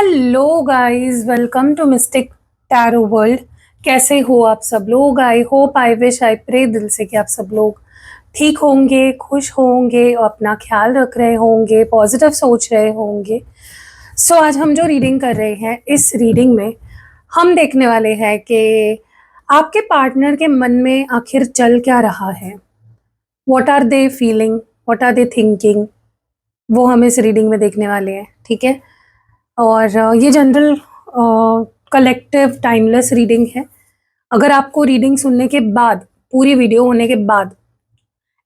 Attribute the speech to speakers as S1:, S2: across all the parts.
S1: Hello guys, welcome to mystic tarot world. कैसे हो आप सब लोग? I hope, I wish, I pray दिल से कि आप सब लोग ठीक होंगे, खुश होंगे और अपना ख्याल रख रहे होंगे, पॉजिटिव सोच रहे होंगे। सो आज हम जो रीडिंग कर रहे हैं, इस रीडिंग में हम देखने वाले हैं कि आपके पार्टनर के मन में आखिर चल क्या रहा है। What are they feeling, what are they thinking, वो हम इस रीडिंग में देखने वाले हैं। ठीक है। और ये जनरल कलेक्टिव टाइमलेस रीडिंग है। अगर आपको रीडिंग सुनने के बाद, पूरी वीडियो होने के बाद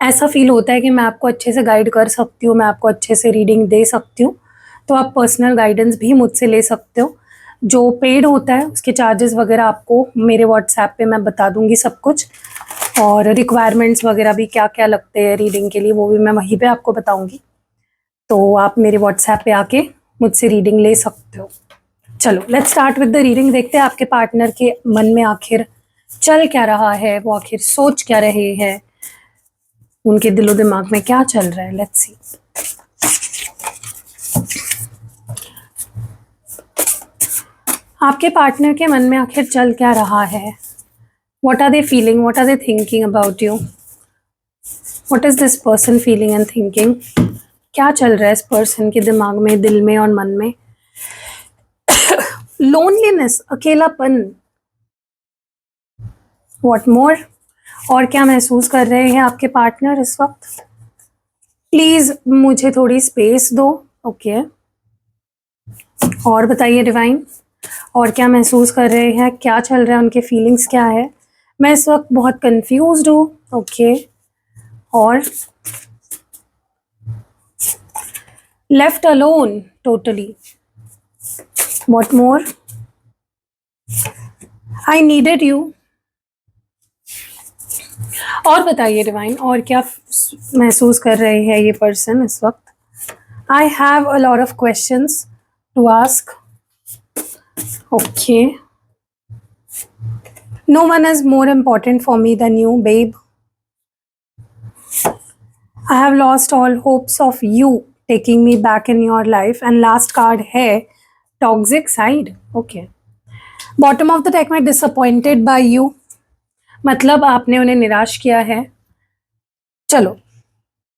S1: ऐसा फील होता है कि मैं आपको अच्छे से गाइड कर सकती हूँ, मैं आपको अच्छे से रीडिंग दे सकती हूँ, तो आप पर्सनल गाइडेंस भी मुझसे ले सकते हो। जो पेड होता है उसके चार्जेस वगैरह आपको मेरे व्हाट्सएप पे मैं बता दूंगी सब कुछ, और रिक्वायरमेंट्स वगैरह भी क्या क्या लगते हैं रीडिंग के लिए वो भी मैं वहीं पे आपको बताऊंगी। तो आप मेरे व्हाट्सएप पे आके मुझसे रीडिंग ले सकते हो। चलो let's start with the reading. देखते हैं आपके पार्टनर के मन में आखिर चल क्या रहा है, वो आखिर सोच क्या रहे हैं, उनके दिलो दिमाग में क्या चल रहा है। Let's see. आपके पार्टनर के मन में आखिर चल क्या रहा है। What are they feeling, what are they thinking about you, what is this person feeling and thinking. क्या चल रहा है इस पर्सन के दिमाग में, दिल में और मन में। लोनलीनेस, अकेलापन। व्हाट मोर, और क्या महसूस कर रहे हैं आपके पार्टनर इस वक्त। प्लीज मुझे थोड़ी स्पेस दो। ओके और बताइए डिवाइन, और क्या महसूस कर रहे हैं, क्या चल रहा है, उनके फीलिंग्स क्या है। मैं इस वक्त बहुत कंफ्यूज्ड हूँ। ओके और left alone totally. What more, I needed you. और बताइए डिवाइन, और क्या महसूस कर रहे हैं ये पर्सन इस वक्त। I have a lot of questions to ask. Okay, no one is more important for me than you babe. I have lost all hopes of you taking me back in your life. And last card है toxic side. Okay, bottom of the deck में disappointed by you, मतलब आपने उन्हें निराश किया है। चलो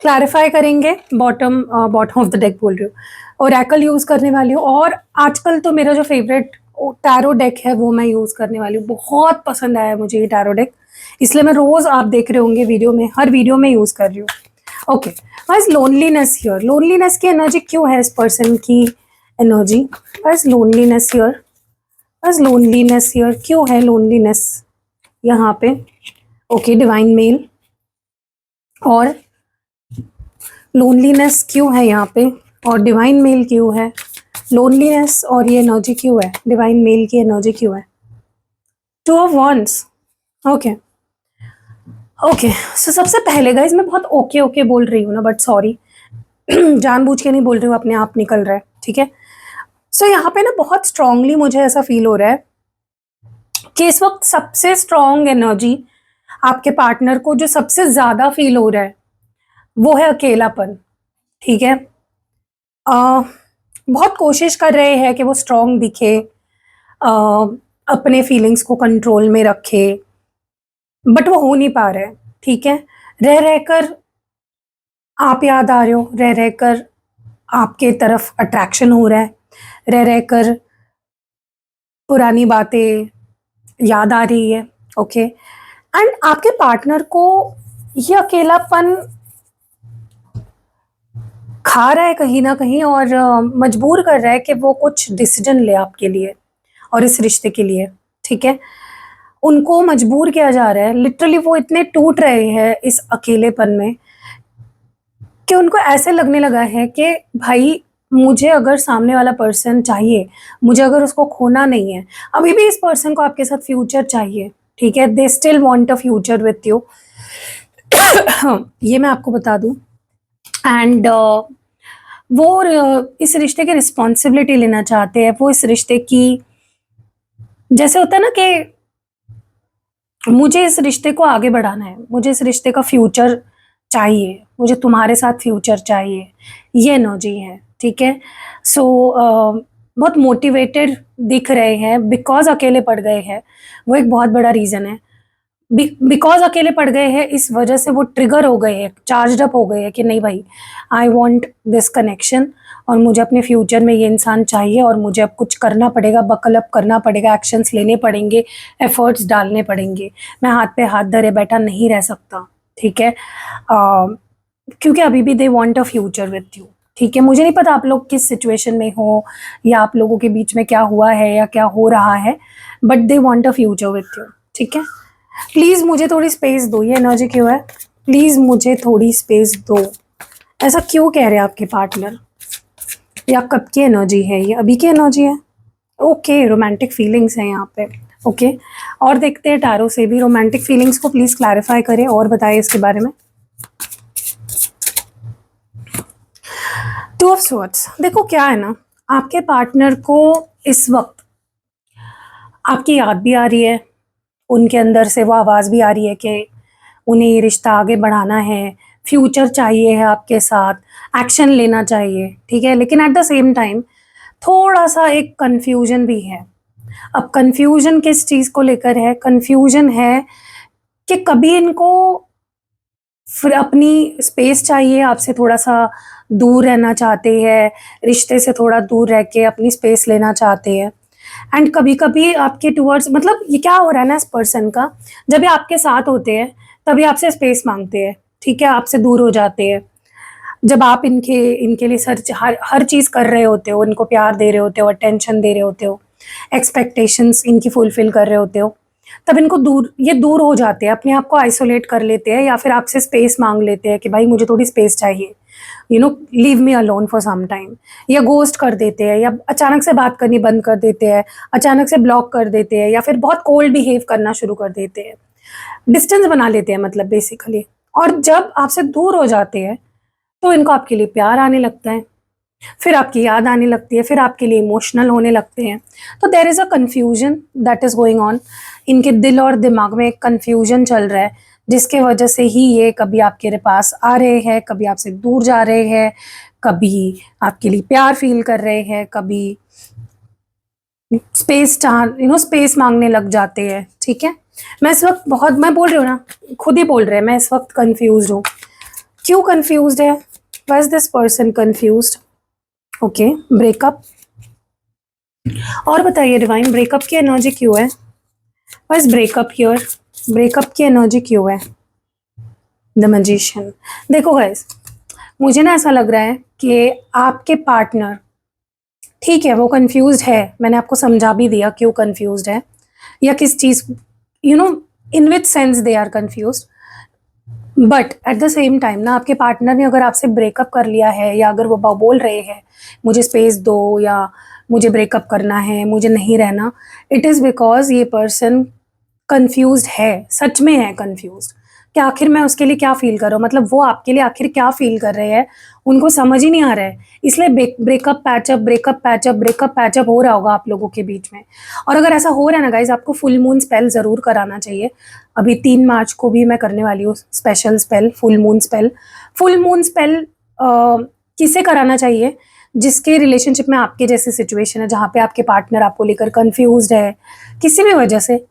S1: clarify करेंगे। बॉटम ऑफ द डेक बोल रही हूँ, ओरेकल यूज करने वाली हूँ। और आजकल तो मेरा जो फेवरेट टैरो डेक है वो मैं यूज करने वाली हूँ। बहुत पसंद आया मुझे ये टैरो डेक, इसलिए मैं रोज, आप देख रहे होंगे वीडियो में, हर वीडियो में यूज कर रही हूँ। ओके, बस लोनलीनेस हियर, लोनलीनेस की एनर्जी क्यों है इस पर्सन की एनर्जी। बस लोनलीनेस हियर, बस लोनलीनेस हियर, क्यों है लोनलीनेस यहाँ पे। ओके, डिवाइन मेल, और लोनलीनेस क्यों है यहाँ पे, और डिवाइन मेल क्यों है। लोनलीनेस और ये एनर्जी क्यों है, डिवाइन मेल की एनर्जी क्यों है। Two of wands. Okay okay, so सबसे पहले गाइज मैं बहुत ओके ओके बोल रही हूँ ना, बट सॉरी जानबूझ के नहीं बोल रही हूँ, अपने आप निकल रहा है। ठीक है। सो यहाँ पे ना बहुत स्ट्रांगली मुझे ऐसा फील हो रहा है कि इस वक्त सबसे स्ट्रांग एनर्जी आपके पार्टनर को जो सबसे ज्यादा फील हो रहा है वो है अकेलापन। ठीक है। बहुत कोशिश कर रहे हैं कि वो स्ट्रांग दिखे, अपने फीलिंग्स को कंट्रोल में रखे, बट वो हो नहीं पा रहा है। ठीक है। रह रहकर आप याद आ रहे हो, रह रहकर आपके तरफ अट्रैक्शन हो रहा है, रह रहकर पुरानी बातें याद आ रही है। ओके, एंड आपके पार्टनर को ये अकेलापन खा रहा है कहीं ना कहीं, और मजबूर कर रहा है कि वो कुछ डिसीजन ले आपके लिए और इस रिश्ते के लिए। ठीक है। उनको मजबूर किया जा रहा है, लिटरली वो इतने टूट रहे हैं इस अकेलेपन में कि उनको ऐसे लगने लगा है कि भाई मुझे अगर सामने वाला पर्सन चाहिए, मुझे अगर उसको खोना नहीं है, अभी भी इस पर्सन को आपके साथ फ्यूचर चाहिए। ठीक है, they still want a future with you, ये मैं आपको बता दूं। एंड वो इस रिश्ते की रिस्पॉन्सिबिलिटी लेना चाहते हैं। वो इस रिश्ते की, जैसे होता है ना कि मुझे इस रिश्ते को आगे बढ़ाना है, मुझे इस रिश्ते का फ्यूचर चाहिए, मुझे तुम्हारे साथ फ्यूचर चाहिए, ये एनर्जी है। ठीक है। सो बहुत मोटिवेटेड दिख रहे हैं बिकॉज अकेले पड़ गए हैं, वो एक बहुत बड़ा रीज़न है। बिकॉज अकेले पड़ गए हैं, इस वजह से वो ट्रिगर हो गए हैं, चार्ज अप हो गए हैं कि नहीं भाई, आई वॉन्ट दिस कनेक्शन, और मुझे अपने फ्यूचर में ये इंसान चाहिए, और मुझे अब कुछ करना पड़ेगा, बकल अप करना पड़ेगा, एक्शंस लेने पड़ेंगे, एफर्ट्स डालने पड़ेंगे। मैं हाथ पे हाथ धरे बैठा नहीं रह सकता, ठीक है। क्योंकि अभी भी they want a future with you, ठीक है। मुझे नहीं पता आप लोग किस सिचुएशन में हो, या आप लोगों के बीच में क्या हुआ है या क्या हो रहा है, but they want a future with you, ठीक है। प्लीज़ मुझे थोड़ी स्पेस दो, ये एनर्जी क्यों है, प्लीज़ मुझे थोड़ी स्पेस दो। ऐसा क्यों कह रहे हैं आपके पार्टनर? या कब की एनर्जी है ये, अभी की एनर्जी है? ओके, रोमांटिक फीलिंग्स हैं यहाँ पे, ओके। और देखते हैं टैरो से भी रोमांटिक फीलिंग्स को, प्लीज़ क्लैरिफाई करें और बताइए इसके बारे में। टू ऑफ स्वॉर्ड्स, देखो क्या है ना, आपके पार्टनर को इस वक्त आपकी याद भी आ रही है, उनके अंदर से वो आवाज़ भी आ रही है कि उन्हें ये रिश्ता आगे बढ़ाना है, फ्यूचर चाहिए है आपके साथ, एक्शन लेना चाहिए, ठीक है। लेकिन एट द सेम टाइम थोड़ा सा एक कन्फ्यूजन भी है। अब कन्फ्यूजन किस चीज़ को लेकर है? कन्फ्यूजन है कि कभी इनको फिर अपनी स्पेस चाहिए, आपसे थोड़ा सा दूर रहना चाहते हैं, रिश्ते से थोड़ा दूर रह के अपनी स्पेस लेना चाहते हैं। एंड कभी कभी आपके टूवर्ड्स, मतलब ये क्या हो रहा है ना इस पर्सन का, जब ये आपके साथ होते हैं तभी आपसे स्पेस मांगते हैं, ठीक है, आपसे दूर हो जाते हैं। जब आप इनके लिए हर चीज़ कर रहे होते हो, इनको प्यार दे रहे होते हो, अटेंशन दे रहे होते हो, एक्सपेक्टेशंस इनकी फुलफिल कर रहे होते हो, तब इनको ये दूर हो जाते हैं, अपने आप को आइसोलेट कर लेते हैं, या फिर आपसे स्पेस मांग लेते हैं कि भाई मुझे थोड़ी स्पेस चाहिए, leave me alone for some time, या गोस्ट कर देते हैं, या अचानक से बात करनी बंद कर देते हैं, अचानक से ब्लॉक कर देते हैं, या फिर बहुत कोल्ड बिहेव करना शुरू कर देते हैं, डिस्टेंस बना लेते हैं मतलब बेसिकली। और जब आपसे दूर हो जाते हैं तो इनको आपके लिए प्यार आने लगता है, फिर आपकी याद आने लगती है, फिर आपके लिए इमोशनल होने लगते हैं। तो there is a confusion that is going on, इनके दिल और दिमाग में एक कन्फ्यूजन चल रहा है, जिसके वजह से ही ये कभी आपके पास आ रहे हैं, कभी आपसे दूर जा रहे हैं, कभी आपके लिए प्यार फील कर रहे हैं, कभी स्पेस मांगने लग जाते हैं, ठीक है। मैं इस वक्त मैं बोल रही हूँ ना, खुद ही बोल रहे हैं, मैं इस वक्त कन्फ्यूज हूँ। क्यों कन्फ्यूज है? Why is this person confuse? Okay, breakup. और बताइए डिवाइन, ब्रेकअप की एनर्जी क्यों है? Why is breakup here? Breakup की एनर्जी क्यों है? The magician. देखो गाइस, मुझे ना ऐसा लग रहा है कि आपके पार्टनर, ठीक है, वो कंफ्यूज्ड है, मैंने आपको समझा भी दिया क्यों कंफ्यूज्ड है, या किस चीज़, in which sense they are confused. But at the same time ना, आपके पार्टनर ने अगर आपसे ब्रेकअप कर लिया है, या अगर वो बोल रहे हैं मुझे स्पेस दो, या मुझे ब्रेकअप करना है, मुझे नहीं रहना, इट इज़ बिकॉज ये पर्सन कंफ्यूज्ड है, सच में है कंफ्यूज्ड कि आखिर मैं उसके लिए क्या फील कर रहा हूँ, मतलब वो आपके लिए आखिर क्या फील कर रहे हैं, उनको समझ ही नहीं आ रहा है। इसलिए breakup patchup, breakup patchup, breakup patchup हो रहा होगा आप लोगों के बीच में। और अगर ऐसा हो रहा है ना गाइज, आपको फुल मून स्पेल ज़रूर कराना चाहिए। अभी 3 मार्च को भी मैं करने वाली हूँ special spell, full moon spell. Full moon spell किसे कराना चाहिए? जिसके रिलेशनशिप में आपके जैसी सिचुएशन है, जहाँ पे आपके पार्टनर आपको लेकर कंफ्यूज्ड है, किसी भी वजह से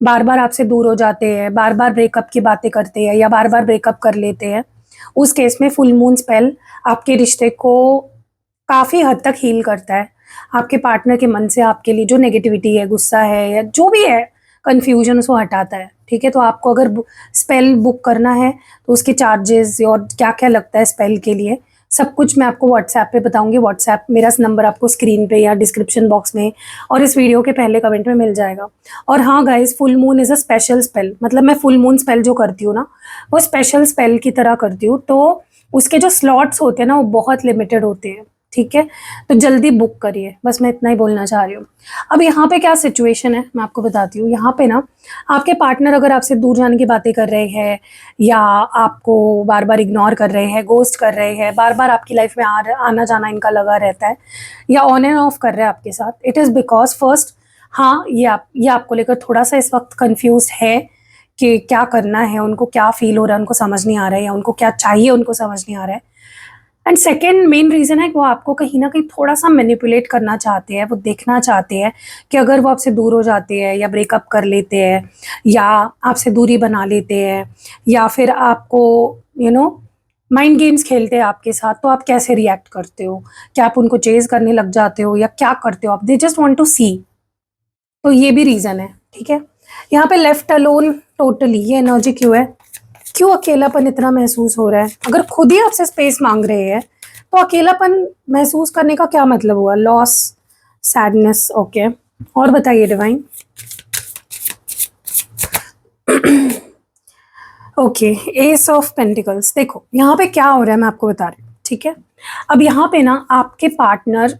S1: बार बार आपसे दूर हो जाते हैं, बार बार ब्रेकअप की बातें करते हैं, या बार बार ब्रेकअप कर लेते हैं, उस केस में फुल मून स्पेल आपके रिश्ते को काफ़ी हद तक हील करता है। आपके पार्टनर के मन से आपके लिए जो नेगेटिविटी है, गुस्सा है, या जो भी है, कन्फ्यूजन, उसको हटाता है, ठीक है। तो आपको अगर स्पेल बुक करना है तो उसके चार्जेस और क्या क्या लगता है स्पेल के लिए, सब कुछ मैं आपको व्हाट्सएप पे बताऊंगी। व्हाट्सएप मेरा नंबर आपको स्क्रीन पे या डिस्क्रिप्शन बॉक्स में और इस वीडियो के पहले कमेंट में मिल जाएगा। और हाँ guys, full moon is a special spell, मतलब मैं फुल मून स्पेल जो करती हूँ ना, वो स्पेशल स्पेल की तरह करती हूँ, तो उसके जो स्लॉट्स होते हैं ना, वो बहुत लिमिटेड होते हैं, ठीक है। तो जल्दी बुक करिए, बस मैं इतना ही बोलना चाह रही हूँ। अब यहाँ पे क्या सिचुएशन है मैं आपको बताती हूँ। यहाँ पे ना आपके पार्टनर अगर आपसे दूर जाने की बातें कर रहे हैं, या आपको बार बार इग्नोर कर रहे हैं, गोस्ट कर रहे हैं, बार बार आपकी लाइफ में आना जाना इनका लगा रहता है, या ऑन एंड ऑफ कर रहे हैं आपके साथ, इट इज़ बिकॉज फर्स्ट, हाँ, ये आपको लेकर थोड़ा सा इस वक्त कन्फ्यूज है कि क्या करना है, उनको क्या फील हो रहा है उनको समझ नहीं आ रहा है, या उनको क्या चाहिए उनको समझ नहीं आ रहा है। एंड सेकेंड मेन रीजन है कि वो आपको कहीं ना कहीं थोड़ा सा मैनिपुलेट करना चाहते हैं, वो देखना चाहते हैं कि अगर वो आपसे दूर हो जाते हैं या ब्रेकअप कर लेते हैं या आपसे दूरी बना लेते हैं या फिर आपको माइंड गेम्स खेलते हैं आपके साथ, तो आप कैसे रिएक्ट करते हो, क्या आप उनको चेज करने लग जाते हो या क्या करते हो आप, दे जस्ट वांट टू सी। तो ये भी रीजन है, ठीक है। यहाँ पे लेफ्ट अलोन टोटली, ये एनर्जी क्यों है, क्यों अकेलापन इतना महसूस हो रहा है? अगर खुद ही आपसे स्पेस मांग रहे हैं तो अकेलापन महसूस करने का क्या मतलब हुआ? Loss, sadness, okay. और बताइए divine. Okay, S of pentacles. देखो यहाँ पे क्या हो रहा है, मैं आपको बता रही हूँ, ठीक है। अब यहाँ पे ना आपके पार्टनर,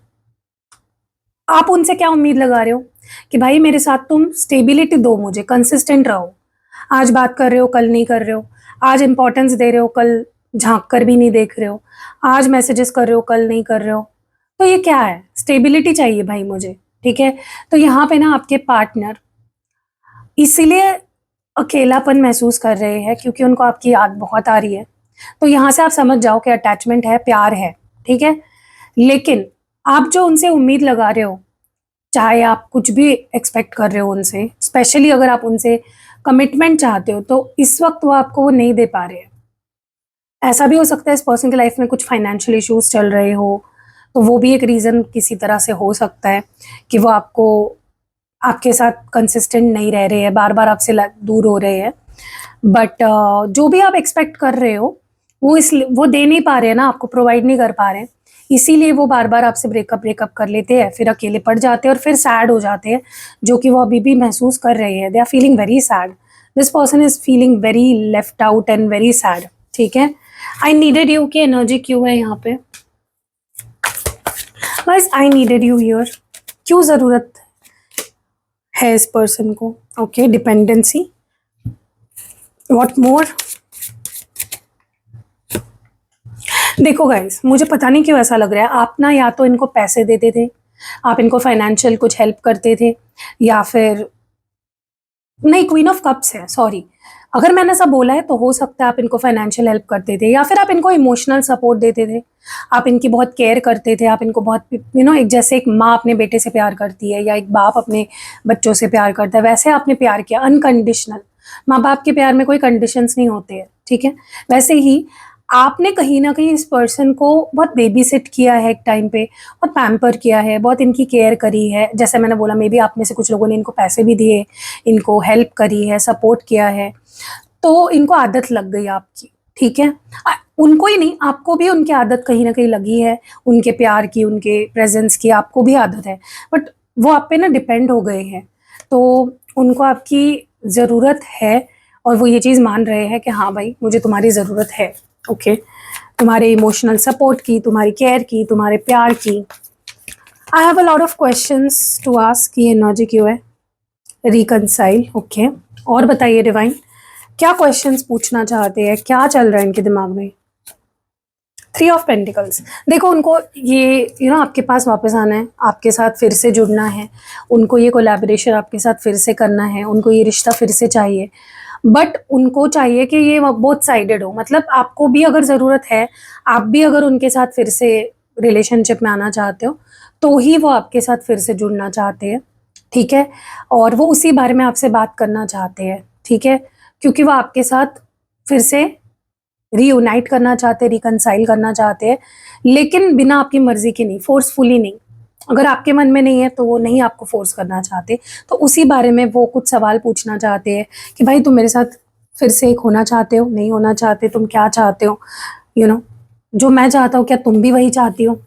S1: आप उनसे क्या उम्मीद लगा रहे हो कि भाई मेरे साथ तुम स्टेबिलिटी दो, मुझे कंसिस्टेंट रहो। आज बात कर रहे हो, कल नहीं कर रहे हो। आज इंपॉर्टेंस दे रहे हो, कल झांक कर भी नहीं देख रहे हो। आज मैसेजेस कर रहे हो, कल नहीं कर रहे हो। तो ये क्या है? स्टेबिलिटी चाहिए भाई मुझे, ठीक है। तो यहाँ पे ना आपके पार्टनर इसीलिए अकेलापन महसूस कर रहे हैं क्योंकि उनको आपकी याद बहुत आ रही है। तो यहाँ से आप समझ जाओ कि अटैचमेंट है, प्यार है, ठीक है। लेकिन आप जो उनसे उम्मीद लगा रहे हो, चाहे आप कुछ भी एक्सपेक्ट कर रहे हो उनसे, स्पेशली अगर आप उनसे कमिटमेंट चाहते हो, तो इस वक्त वो आपको वो नहीं दे पा रहे हैं। ऐसा भी हो सकता है इस पर्सन की लाइफ में कुछ फाइनेंशियल इश्यूज चल रहे हो, तो वो भी एक रीज़न किसी तरह से हो सकता है कि वो आपको, आपके साथ कंसिस्टेंट नहीं रह रहे हैं, बार बार आपसे दूर हो रहे हैं। बट जो भी आप एक्सपेक्ट कर रहे हो वो दे नहीं पा रहे हैं ना, आपको प्रोवाइड नहीं कर पा रहे हैं। इसीलिए वो बार बार आपसे ब्रेकअप कर लेते हैं, फिर अकेले पड़ जाते हैं और फिर सैड हो जाते हैं, जो कि वो अभी भी महसूस कर रहे हैं। They are feeling very sad, this person is feeling very left out and very sad, ठीक है। आई नीडेड यू की एनर्जी क्यों है यहाँ पे? बस आई नीडेड यू हियर, क्यों जरूरत है इस पर्सन को? Okay, dependency, what more? देखो गाइस, मुझे पता नहीं क्यों ऐसा लग रहा है, आप ना या तो इनको पैसे देते थे, आप इनको फाइनेंशियल कुछ हेल्प करते थे, या फिर नहीं, क्वीन ऑफ कप्स है, सॉरी। अगर मैंने ऐसा बोला है तो हो सकता है आप इनको फाइनेंशियल हेल्प करते थे या फिर आप इनको इमोशनल सपोर्ट देते थे। आप इनकी बहुत केयर करते थे, आप इनको बहुत एक जैसे एक माँ अपने बेटे से प्यार करती है या एक बाप अपने बच्चों से प्यार करता है, वैसे आपने प्यार किया अनकंडीशनल। माँ बाप के प्यार में कोई कंडीशंस नहीं होते हैं, ठीक है। वैसे ही आपने कहीं ना कहीं इस पर्सन को बहुत बेबी सिट किया है एक टाइम पे, बहुत पैम्पर किया है, बहुत इनकी केयर करी है। जैसे मैंने बोला, मे बी आप में से कुछ लोगों ने इनको पैसे भी दिए, इनको हेल्प करी है, सपोर्ट किया है, तो इनको आदत लग गई आपकी, ठीक है। उनको ही नहीं, आपको भी उनकी आदत कहीं ना कहीं लगी है, उनके प्यार की, उनके प्रेजेंस की आपको भी आदत है। बट वो आप पे ना डिपेंड हो गए हैं, तो उनको आपकी ज़रूरत है और वो ये चीज़ मान रहे हैं कि हाँ भाई मुझे तुम्हारी ज़रूरत है, ओके। तुम्हारे इमोशनल सपोर्ट की, तुम्हारी केयर की, तुम्हारे प्यार की। I have a lot of questions to ask, ये एनर्जी क्यों है? Reconcile, okay. और बताइए डिवाइन, क्या क्वेश्चंस पूछना चाहते हैं, क्या चल रहा है इनके दिमाग में? 3 ऑफ पेंटिकल्स। देखो उनको ये आपके पास वापस आना है, आपके साथ फिर से जुड़ना है, उनको ये कोलैबोरेशन आपके साथ फिर से करना है, उनको ये रिश्ता फिर से चाहिए। बट उनको चाहिए कि ये बोथ साइडेड हो, मतलब आपको भी अगर ज़रूरत है, आप भी अगर उनके साथ फिर से रिलेशनशिप में आना चाहते हो, तो ही वो आपके साथ फिर से जुड़ना चाहते हैं, ठीक है। और वो उसी बारे में आपसे बात करना चाहते हैं, ठीक है, क्योंकि वो आपके साथ फिर से रीयूनाइट करना चाहते हैं, रिकनसाइल करना चाहते हैं, लेकिन बिना आपकी मर्जी के नहीं, फोर्सफुली नहीं। अगर आपके मन में नहीं है तो वो नहीं आपको फोर्स करना चाहते, तो उसी बारे में वो कुछ सवाल पूछना चाहते हैं कि भाई तुम मेरे साथ फिर से एक होना चाहते हो, नहीं होना चाहते, तुम क्या चाहते हो, जो मैं चाहता हूँ क्या तुम भी वही चाहती हो?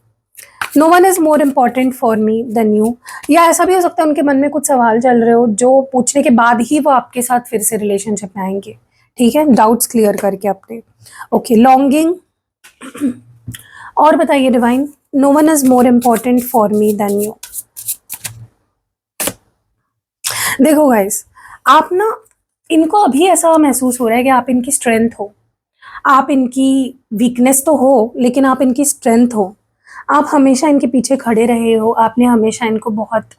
S1: No one is more important for me than you. या ऐसा भी हो सकता है उनके मन में कुछ सवाल चल रहे हो जो पूछने के बाद ही वो आपके साथ फिर से रिलेशनशिप में आएंगे, ठीक है, डाउट्स क्लियर करके अपने, ओके। लॉन्गिंग, और बताइए divine, no one is more important for me than you. देखो गाइस, आप ना, इनको अभी ऐसा महसूस हो रहा है कि आप इनकी स्ट्रेंथ हो, आप इनकी वीकनेस तो हो लेकिन आप इनकी स्ट्रेंथ हो। आप हमेशा इनके पीछे खड़े रहे हो, आपने हमेशा इनको बहुत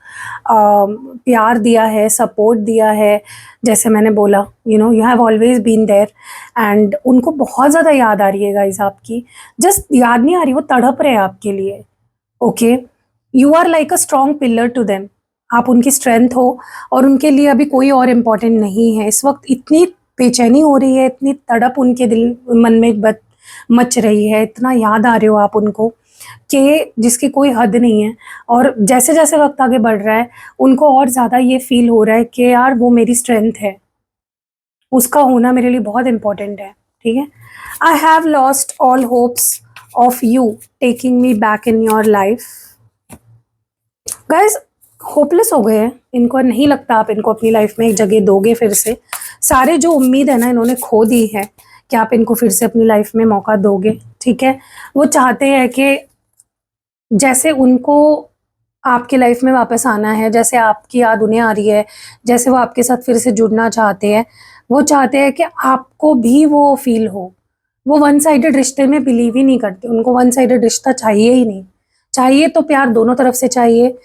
S1: प्यार दिया है, सपोर्ट दिया है, जैसे मैंने बोला you have always been there. And उनको बहुत ज़्यादा याद आ रही है गाइस आपकी, जस्ट याद नहीं आ रही, वो तड़प रहे हैं आपके लिए। Okay, you are like a strong pillar to them, आप उनकी स्ट्रेंथ हो और उनके लिए अभी कोई और इम्पोर्टेंट नहीं है। इस वक्त इतनी बेचैनी हो रही है, इतनी तड़प उनके दिल मन में मच रही है, इतना याद आ रहे हो आप उनको कि जिसकी कोई हद नहीं है। और जैसे जैसे वक्त आगे बढ़ रहा है उनको और ज़्यादा ये फील हो रहा है कि यार वो मेरी स्ट्रेंथ है, उसका होना मेरे लिए बहुत इम्पोर्टेंट है। ठीक है, आई have lost all hopes of you taking me back in your life. Guys hopeless हो गए हैं, इनको नहीं लगता आप इनको अपनी लाइफ में एक जगह दोगे फिर से। सारे जो उम्मीद है ना इन्होंने खो दी है कि आप इनको फिर से अपनी लाइफ में मौका दोगे। ठीक है, वो चाहते हैं कि जैसे उनको आपकी लाइफ में वापस आना है, जैसे आपकी याद उन्हें आ रही है, जैसे वो आपके साथ फिर से जुड़ना चाहते हैं, वो चाहते हैं कि आपको भी वो फील हो। वो वन साइडेड रिश्ते में बिलीव ही नहीं करते, उनको वन साइडेड रिश्ता चाहिए ही नहीं। चाहिए तो प्यार दोनों तरफ से चाहिए।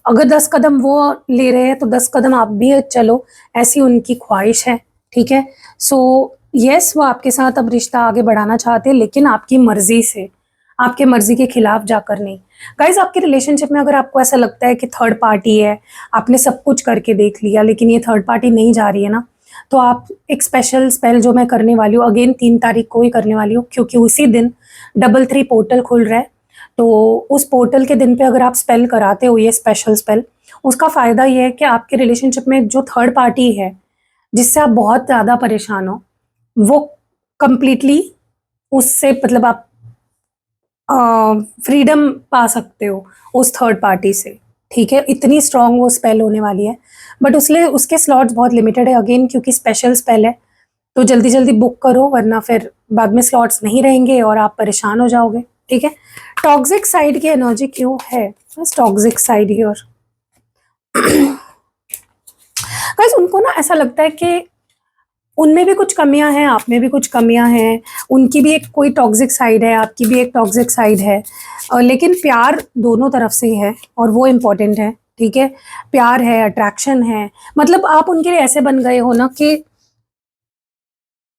S1: अगर 10 कदम वो ले रहे हैं तो 10 कदम आप भी चलो, ऐसी उनकी ख्वाहिश है। ठीक है, सो यस वो आपके साथ अब रिश्ता आगे बढ़ाना चाहते हैं, लेकिन आपकी मर्जी से, आपके मर्जी के खिलाफ जाकर नहीं। गाइज आपके रिलेशनशिप में अगर आपको ऐसा लगता है कि थर्ड पार्टी है, आपने सब कुछ करके देख लिया लेकिन ये थर्ड पार्टी नहीं जा रही है ना, तो आप एक स्पेशल स्पेल जो मैं करने वाली हूँ, अगेन 3 तारीख को ही करने वाली हूँ, क्योंकि उसी दिन 33 पोर्टल खुल रहा है। तो उस पोर्टल के दिन पे अगर आप स्पेल कराते हो ये स्पेशल स्पेल, उसका फ़ायदा ये है कि आपके रिलेशनशिप में जो थर्ड पार्टी है जिससे आप बहुत ज़्यादा परेशान हो, वो कंप्लीटली उससे मतलब आप फ्रीडम पा सकते हो उस थर्ड पार्टी से। ठीक है, इतनी स्ट्रांग वो स्पेल होने वाली है, बट उसके स्लॉट्स बहुत लिमिटेड है अगेन, क्योंकि स्पेशल स्पेल है। तो जल्दी जल्दी बुक करो, वरना फिर बाद में स्लॉट्स नहीं रहेंगे और आप परेशान हो जाओगे। ठीक है, टॉक्सिक साइड की एनर्जी क्यों है, बस टॉक्सिक साइड ही। और गाइस उनको ना ऐसा लगता है कि उनमें भी कुछ कमियां हैं, आप में भी कुछ कमियां हैं, उनकी भी एक कोई टॉक्सिक साइड है, आपकी भी एक टॉक्सिक साइड है, लेकिन प्यार दोनों तरफ से है और वो इम्पोर्टेंट है। ठीक है, प्यार है, अट्रैक्शन है, मतलब आप उनके लिए ऐसे बन गए हो ना कि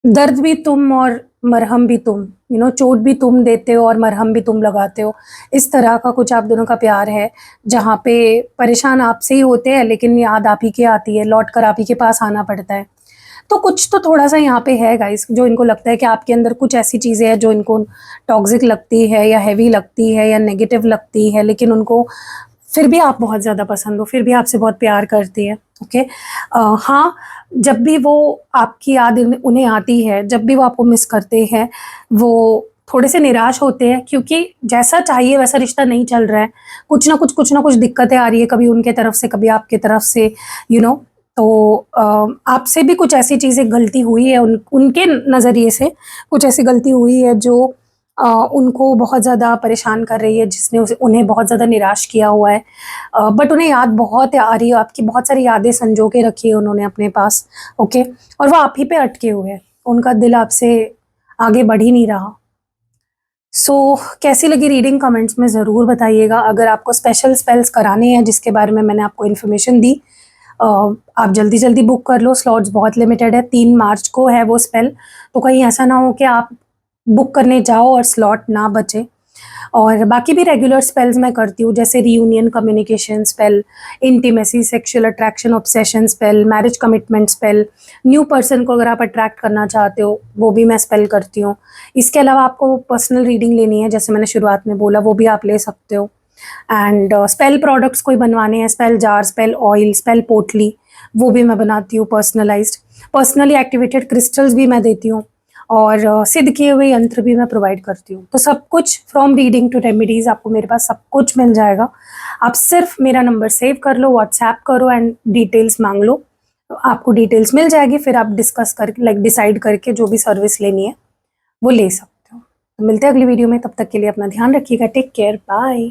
S1: दर्द भी तुम और मरहम भी तुम, चोट भी तुम देते हो और मरहम भी तुम लगाते हो। इस तरह का कुछ आप दोनों का प्यार है, जहाँ पे परेशान आपसे ही होते हैं लेकिन याद आप ही की आती है, लौट कर आप ही के पास आना पड़ता है। तो कुछ तो थोड़ा सा यहाँ पे है गाइस, जो इनको लगता है कि आपके अंदर कुछ ऐसी चीज़ें हैं जो इनको टॉक्सिक लगती है या हैवी लगती है या नेगेटिव लगती है, लेकिन उनको फिर भी आप बहुत ज़्यादा पसंद हो, फिर भी आपसे बहुत प्यार करती है। ओके, हाँ, जब भी वो आपकी याद उन्हें आती है, जब भी वो आपको मिस करते हैं, वो थोड़े से निराश होते हैं, क्योंकि जैसा चाहिए वैसा रिश्ता नहीं चल रहा है। कुछ ना कुछ दिक्कतें आ रही है, कभी उनके तरफ से कभी आपकी तरफ से, तो आपसे भी कुछ ऐसी चीज़ें गलती हुई है, उनके नज़रिए से कुछ ऐसी गलती हुई है जो उनको बहुत ज़्यादा परेशान कर रही है, जिसने उन्हें बहुत ज़्यादा निराश किया हुआ है। बट उन्हें याद बहुत आ रही है, आपकी बहुत सारी यादें संजो के रखी है उन्होंने अपने पास। ओके, और वो आप ही पे अटके हुए हैं, उनका दिल आपसे आगे बढ़ ही नहीं रहा। सो कैसी लगी रीडिंग, कमेंट्स में ज़रूर बताइएगा। अगर आपको स्पेशल स्पेल्स कराने हैं जिसके बारे में मैंने आपको इन्फॉर्मेशन दी, आप जल्दी जल्दी बुक कर लो, स्लॉट्स बहुत लिमिटेड है, 3 मार्च को है वो स्पेल। तो कहीं ऐसा ना हो कि आप बुक करने जाओ और स्लॉट ना बचे। और बाकी भी रेगुलर स्पेल्स मैं करती हूँ, जैसे reunion communication spell, intimacy, sexual attraction obsession spell, marriage commitment spell, new person को अगर आप अट्रैक्ट करना चाहते हो वो भी मैं स्पेल करती हूँ। इसके अलावा आपको पर्सनल रीडिंग लेनी है, जैसे मैंने शुरुआत में बोला, वो भी आप ले सकते हो। एंड स्पेल प्रोडक्ट्स कोई बनवाने हैं, spell jar, spell oil, spell पोटली, वो भी मैं बनाती हूँ पर्सनलाइज्ड। पर्सनली एक्टिवेटेड क्रिस्टल्स भी मैं देती हूँ, और सिद्ध किए हुए यंत्र भी मैं प्रोवाइड करती हूँ। तो सब कुछ फ्रॉम रीडिंग टू रेमेडीज़, आपको मेरे पास सब कुछ मिल जाएगा। आप सिर्फ मेरा नंबर सेव कर लो, व्हाट्सएप करो एंड डिटेल्स मांग लो, तो आपको डिटेल्स मिल जाएगी। फिर आप डिस्कस करके डिसाइड करके जो भी सर्विस लेनी है वो ले सकते हो। तो मिलते हैं अगली वीडियो में, तब तक के लिए अपना ध्यान रखिएगा। Take care, bye.